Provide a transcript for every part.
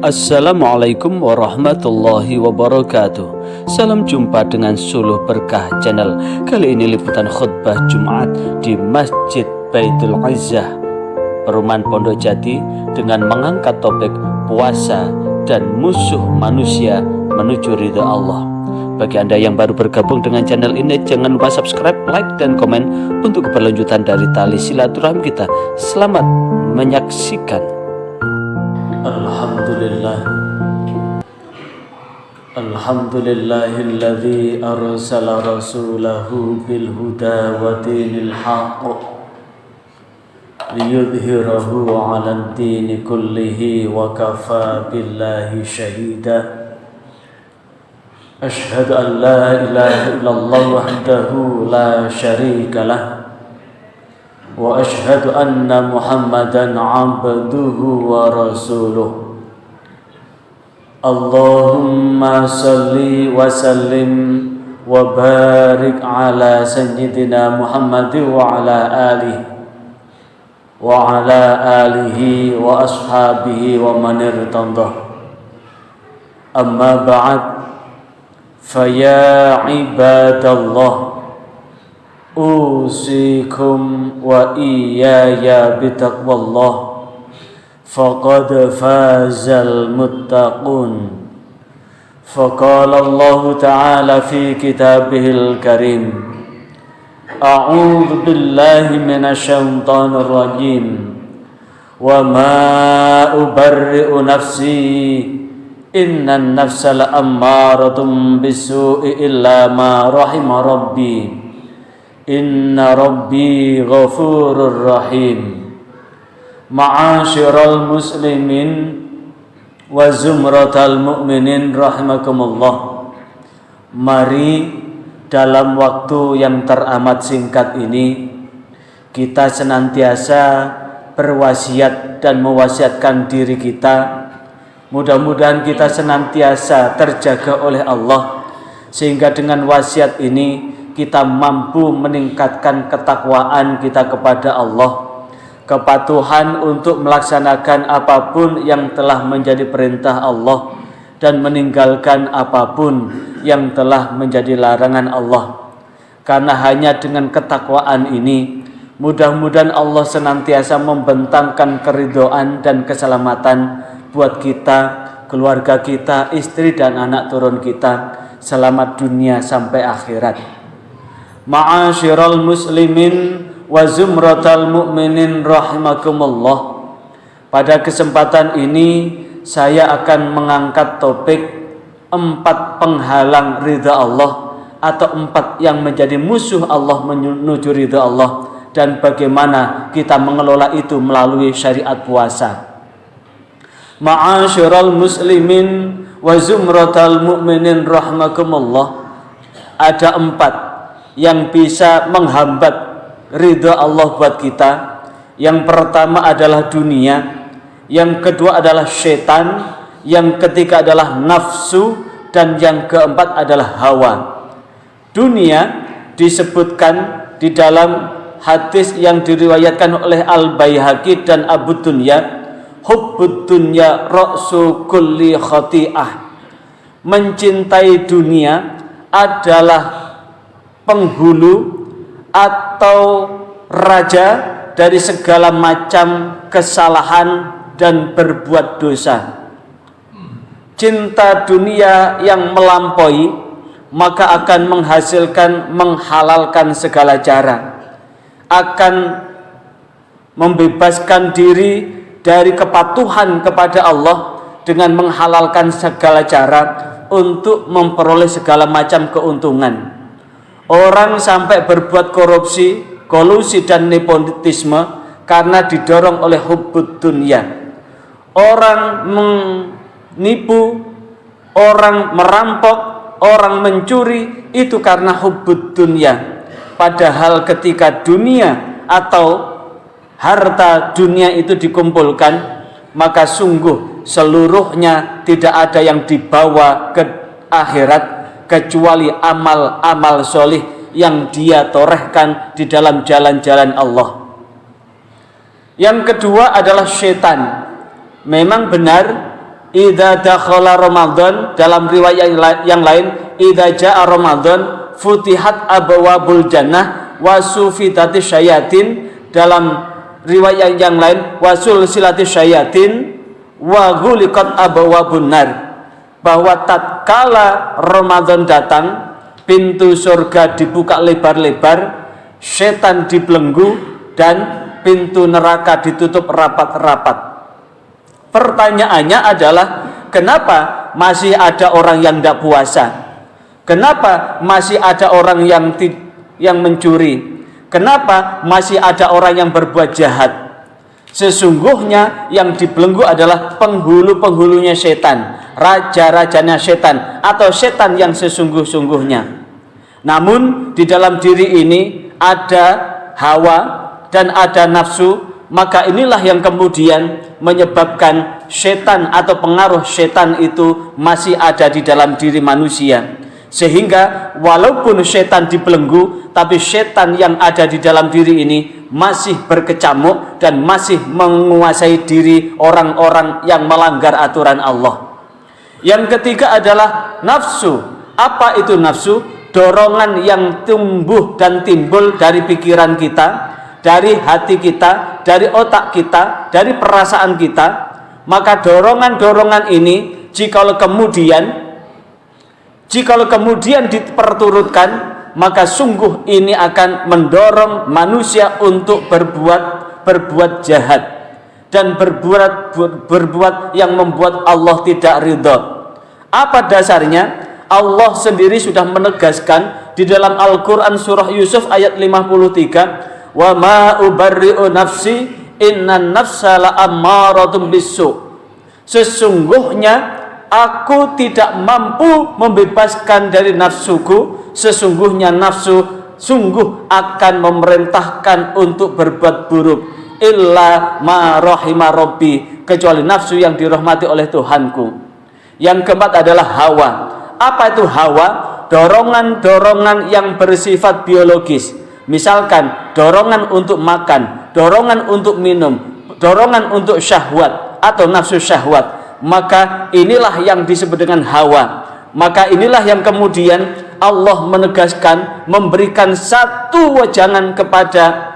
Assalamualaikum warahmatullahi wabarakatuh. Salam jumpa dengan Suluh Berkah Channel. Kali ini liputan khutbah Jumat di Masjid Baitul Izzah, Perumahan Pondok Jati, dengan mengangkat topik puasa dan musuh manusia menuju ridha Allah. Bagi Anda yang baru bergabung dengan channel ini, jangan lupa subscribe, like, dan komen untuk keberlanjutan dari tali silaturahmi kita. Selamat menyaksikan. Alhamdulillahilladzi arsala rasulahu bil huda wa dinil haqq liyudhhirahu 'alad dini kullihi wa kafa billahi shahida. Ashhadu an la ilaha illallah wahdahu la syarika lah wa ashhadu anna Muhammadan 'abduhu wa rasuluh. Allahumma salli wa sallim wa barik ala sayyidina Muhammad wa ala alihi wa ashabihi wa man irtadah. Amma ba'd, faya ibadallah, usikum wa iyaya bitaqwallah, faqad fazal muttaqun. Faqala Allah Ta'ala fi kitabihil karim, a'udzu billahi minasyaitonir rajim, wa ma ubarri'u nafsi, innan nafsa la'ammaratun bisu'i illa ma rahima rabbi, inna rabbi ghafurur rahim. Ma'asyiral muslimin wa zumratal mu'minin rahimakumullah. Mari dalam waktu yang teramat singkat ini kita senantiasa berwasiat dan mewasiatkan diri kita. Mudah-mudahan kita senantiasa terjaga oleh Allah, sehingga dengan wasiat ini kita mampu meningkatkan ketakwaan kita kepada Allah, kepatuhan untuk melaksanakan apapun yang telah menjadi perintah Allah, dan meninggalkan apapun yang telah menjadi larangan Allah. Karena hanya dengan ketakwaan ini, mudah-mudahan Allah senantiasa membentangkan keridhaan dan keselamatan buat kita, keluarga kita, istri dan anak turun kita, selamat dunia sampai akhirat. Ma'asyiral muslimin wa zumratal mu'minin rahimakumullah. Pada kesempatan ini saya akan mengangkat topik 4 penghalang ridha Allah, atau 4 yang menjadi musuh Allah menuju ridha Allah, dan bagaimana kita mengelola itu melalui syariat puasa. Ma'asyiral muslimin wa zumratal mu'minin rahimakumullah. Ada 4 yang bisa menghambat ridha Allah buat kita. Yang pertama adalah dunia, yang kedua adalah syaitan, yang ketiga adalah nafsu, dan yang keempat adalah hawa. Dunia disebutkan di dalam hadis yang diriwayatkan oleh Al-Baihaqi dan Abu Dunya, hubbud dunya ra'su kulli khati'ah. Mencintai dunia adalah penghulu atau raja dari segala macam kesalahan dan berbuat dosa. Cinta dunia yang melampaui maka akan menghasilkan menghalalkan segala cara, akan membebaskan diri dari kepatuhan kepada Allah dengan menghalalkan segala cara untuk memperoleh segala macam keuntungan. Orang sampai berbuat korupsi, kolusi, dan nepotisme karena didorong oleh hubbud dunya. Orang menipu, orang merampok, orang mencuri, itu karena hubbud dunya. Padahal ketika dunia atau harta dunia itu dikumpulkan, maka sungguh seluruhnya tidak ada yang dibawa ke akhirat kecuali amal-amal solih yang dia torehkan di dalam jalan-jalan Allah. Yang kedua adalah syaitan. Memang benar idza dakhala Ramadan, dalam riwayat yang lain idza jaa Ramadan futihat abwabul jannah wa sufidatis syayatin, dalam riwayat yang lain wasul silatis syayatin wa ghuliqat abwabun nar, bahwa tatkala Ramadan datang pintu surga dibuka lebar-lebar, setan dibelenggu, dan pintu neraka ditutup rapat-rapat. Pertanyaannya adalah, kenapa masih ada orang yang tidak puasa? Kenapa masih ada orang yang mencuri? Kenapa masih ada orang yang berbuat jahat? Sesungguhnya yang dibelenggu adalah penghulu-penghulunya setan, raja-rajanya setan, atau setan yang sesungguh-sungguhnya. Namun di dalam diri ini ada hawa dan ada nafsu, maka inilah yang kemudian menyebabkan setan atau pengaruh setan itu masih ada di dalam diri manusia. Sehingga walaupun setan dibelenggu, tapi setan yang ada di dalam diri ini masih berkecamuk dan masih menguasai diri orang-orang yang melanggar aturan Allah. Yang ketiga adalah nafsu. Apa itu nafsu? Dorongan yang tumbuh dan timbul dari pikiran kita, dari hati kita, dari otak kita, dari perasaan kita. Maka dorongan-dorongan ini jikalau kemudian diperturutkan, maka sungguh ini akan mendorong manusia untuk berbuat jahat dan berbuat yang membuat Allah tidak ridha. Apa dasarnya? Allah sendiri sudah menegaskan di dalam Al-Quran surah Yusuf ayat 53, wa ma ubarri'u nafsi innan nafsa la'ammaratun bisu. Sesungguhnya aku tidak mampu membebaskan dari nafsuku, sesungguhnya nafsu sungguh akan memerintahkan untuk berbuat buruk, illa ma rahima rabbi, kecuali nafsu yang dirahmati oleh Tuhanku. Yang keempat adalah hawa. Apa itu hawa? Dorongan-dorongan yang bersifat biologis. Misalkan dorongan untuk makan, dorongan untuk minum, dorongan untuk syahwat atau nafsu syahwat. Maka inilah yang disebut dengan hawa. Maka inilah yang kemudian Allah menegaskan, memberikan satu wejangan kepada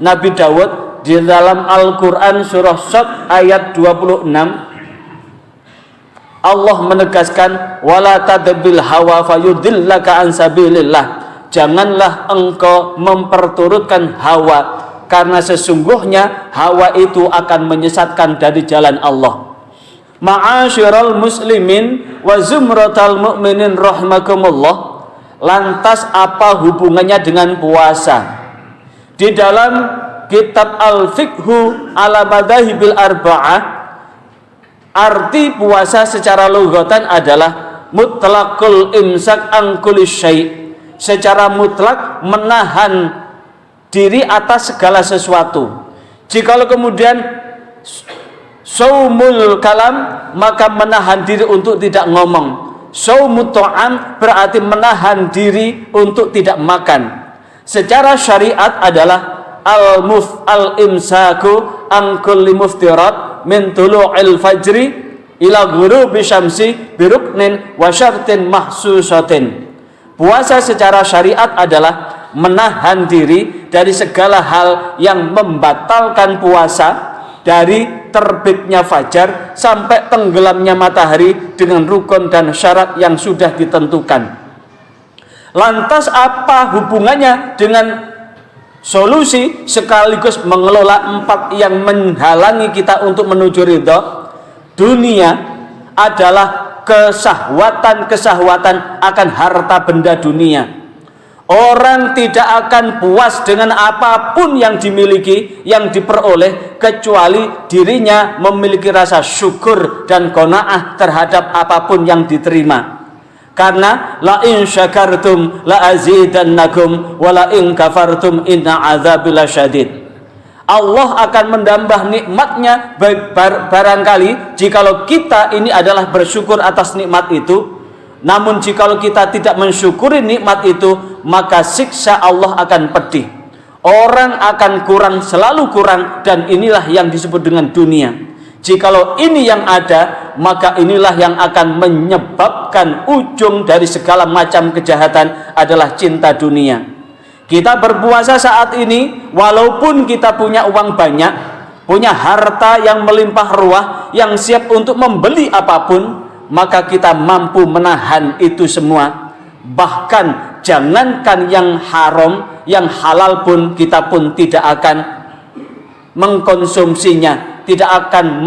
Nabi Daud di dalam Al-Quran surah Shad ayat 26. Allah menegaskan, wala tadbil hawa fayudillaka an sabilillah. Janganlah engkau memperturutkan hawa, karena sesungguhnya hawa itu akan menyesatkan dari jalan Allah. Ma'asyiral muslimin wa zumratal mu'minin rahimakumullah. Lantas apa hubungannya dengan puasa? Di dalam kitab Al-Fiqhu ala Madhahibil Arba'ah, arti puasa secara lugatan adalah mutlaqul imsak an kulli syai', secara mutlak menahan diri atas segala sesuatu. Jikalau kemudian saumul kalam, maka menahan diri untuk tidak ngomong. Saumut ta'am berarti menahan diri untuk tidak makan. Secara syariat adalah al-imsaku an kulli muftirat min tulu'il fajri ila ghurubi syamsi biruknin wa syartin mahsusatin. Puasa secara syariat adalah menahan diri dari segala hal yang membatalkan puasa, dari terbitnya fajar sampai tenggelamnya matahari dengan rukun dan syarat yang sudah ditentukan. Lantas apa hubungannya dengan solusi sekaligus mengelola 4 yang menghalangi kita untuk menuju ridha? Dunia adalah kesahwatan akan harta benda dunia. Orang tidak akan puas dengan apapun yang dimiliki, yang diperoleh, kecuali dirinya memiliki rasa syukur dan qanaah terhadap apapun yang diterima. Karena la in syakartum la azidannakum wa la in kafartum inna adzabi lasyadid. Allah akan menambah nikmatnya barangkali jikalau kita ini adalah bersyukur atas nikmat itu. Namun jikalau kita tidak mensyukuri nikmat itu, maka siksa Allah akan pedih. Orang akan kurang, selalu kurang, dan inilah yang disebut dengan dunia. Jikalau ini yang ada, maka inilah yang akan menyebabkan ujung dari segala macam kejahatan adalah cinta dunia. Kita berpuasa saat ini, walaupun kita punya uang banyak, punya harta yang melimpah ruah, yang siap untuk membeli apapun, maka kita mampu menahan itu semua. Bahkan jangankan yang haram, yang halal pun kita pun tidak akan mengkonsumsinya, tidak akan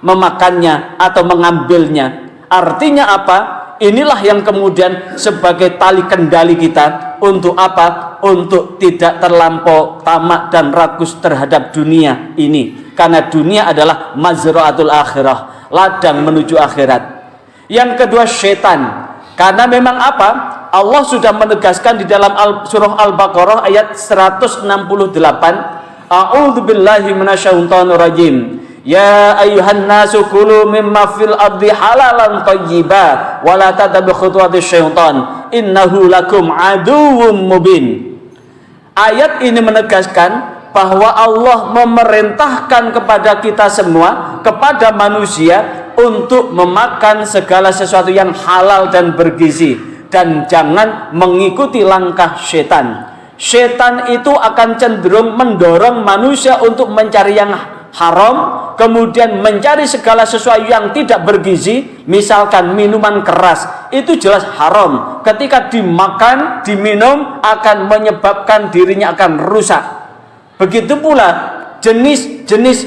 memakannya atau mengambilnya. Artinya apa? Inilah yang kemudian sebagai tali kendali kita untuk apa? Untuk tidak terlampau tamak dan rakus terhadap dunia ini. Karena dunia adalah mazra'atul akhirah, ladang menuju akhirat. Yang kedua, setan. Karena memang apa? Allah sudah menegaskan di dalam surah Al-Baqarah ayat 168, A'udzubillahi minasyaitonir rajim. Ya ayyuhan nasu kulu mimma fil ardi halalan thayyiba wa la tattabi'u khutuwatis syaitan innahu lakum aduwwum mubin. Ayat ini menegaskan bahwa Allah memerintahkan kepada kita semua, kepada manusia, untuk memakan segala sesuatu yang halal dan bergizi, dan jangan mengikuti langkah setan. Setan itu akan cenderung mendorong manusia untuk mencari yang haram, kemudian mencari segala sesuatu yang tidak bergizi. Misalkan minuman keras, itu jelas haram. Ketika dimakan, diminum, akan menyebabkan dirinya akan rusak. Begitu pula jenis-jenis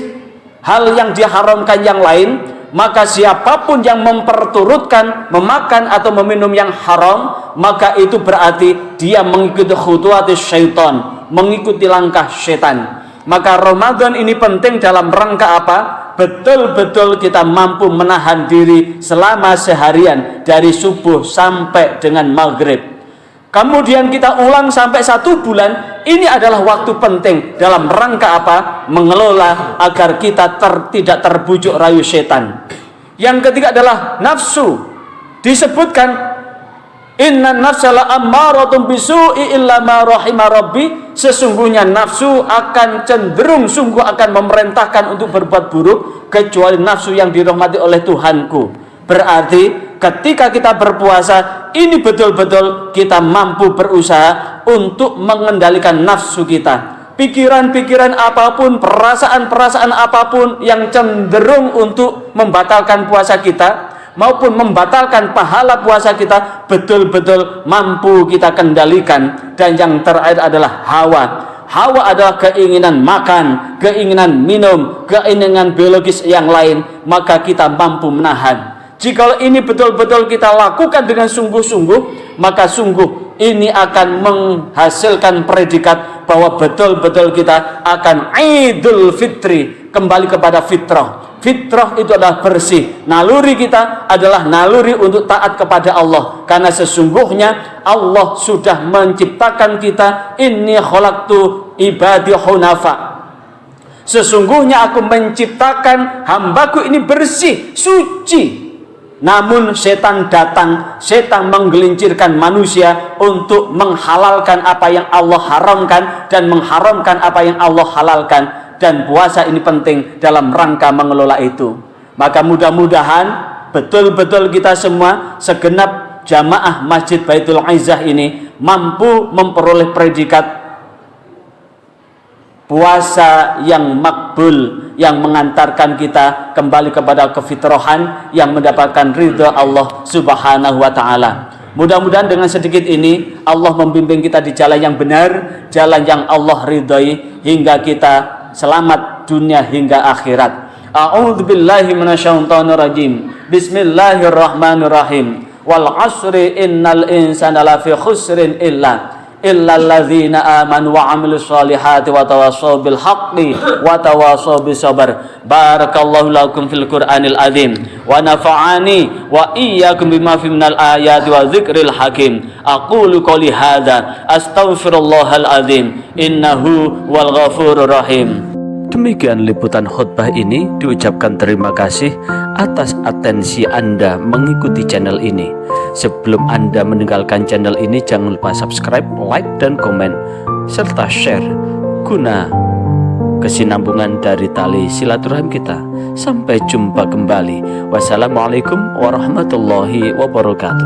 hal yang diharamkan yang lain, maka siapapun yang memperturutkan memakan atau meminum yang haram, maka itu berarti dia mengikuti khutuwatis syaitan, mengikuti langkah setan. Maka Ramadan ini penting dalam rangka apa? Betul-betul kita mampu menahan diri selama seharian, dari subuh sampai dengan maghrib. Kemudian kita ulang sampai 1 bulan. Ini adalah waktu penting dalam rangka apa? Mengelola agar kita tidak terbujuk rayu setan. Yang ketiga adalah nafsu. Disebutkan inna nafsa la ammaratun bisu'i illa ma rahima rabbi. Sesungguhnya nafsu akan cenderung, sungguh akan memerintahkan untuk berbuat buruk, kecuali nafsu yang dirahmati oleh Tuhanku. Berarti ketika kita berpuasa, ini betul-betul kita mampu berusaha untuk mengendalikan nafsu kita. Pikiran-pikiran apapun, perasaan-perasaan apapun yang cenderung untuk membatalkan puasa kita maupun membatalkan pahala puasa kita, betul-betul mampu kita kendalikan. Dan yang terakhir adalah hawa. Hawa adalah keinginan makan, keinginan minum, keinginan biologis yang lain, maka kita mampu menahan. Jika ini betul-betul kita lakukan dengan sungguh-sungguh, maka sungguh ini akan menghasilkan predikat bahwa betul-betul kita akan Idul Fitri, kembali kepada fitrah. Fitrah itu adalah bersih. Naluri kita adalah naluri untuk taat kepada Allah. Karena sesungguhnya Allah sudah menciptakan kita, inni khalaqtu ibadi hunafa. Sesungguhnya aku menciptakan hambaku ini bersih, suci. Namun setan datang, setan menggelincirkan manusia untuk menghalalkan apa yang Allah haramkan dan mengharamkan apa yang Allah halalkan. Dan puasa ini penting dalam rangka mengelola itu. Maka mudah-mudahan betul-betul kita semua, segenap jamaah Masjid Baitul Izzah ini mampu memperoleh predikat puasa yang makbul, yang mengantarkan kita kembali kepada kefitrahan, yang mendapatkan ridha Allah Subhanahu wa ta'ala. Mudah-mudahan dengan sedikit ini Allah membimbing kita di jalan yang benar, jalan yang Allah ridhai, hingga kita selamat dunia hingga akhirat. A'udzubillahi minasyaitonir rajim. Bismillahirrahmanirrahim. Wal 'asri innal insana lafi khusrin illa alladzina amanu wa 'amilus solihati wa tawassaw bil haqqi wa tawassaw bis sabr. Barakallahu lakum fil Qur'anil azim wa nafa'ani wa iyyakum bima fi minal ayati wa dzikril hakim. Aqulu qouli hadza astaghfirullahal azim innahu wal ghafurur rahim. Demikian liputan khutbah ini, diucapkan terima kasih atas atensi Anda mengikuti channel ini. Sebelum Anda meninggalkan channel ini, jangan lupa subscribe, like, dan komen, serta share guna kesinambungan dari tali silaturahim kita. Sampai jumpa kembali. Wassalamualaikum warahmatullahi wabarakatuh.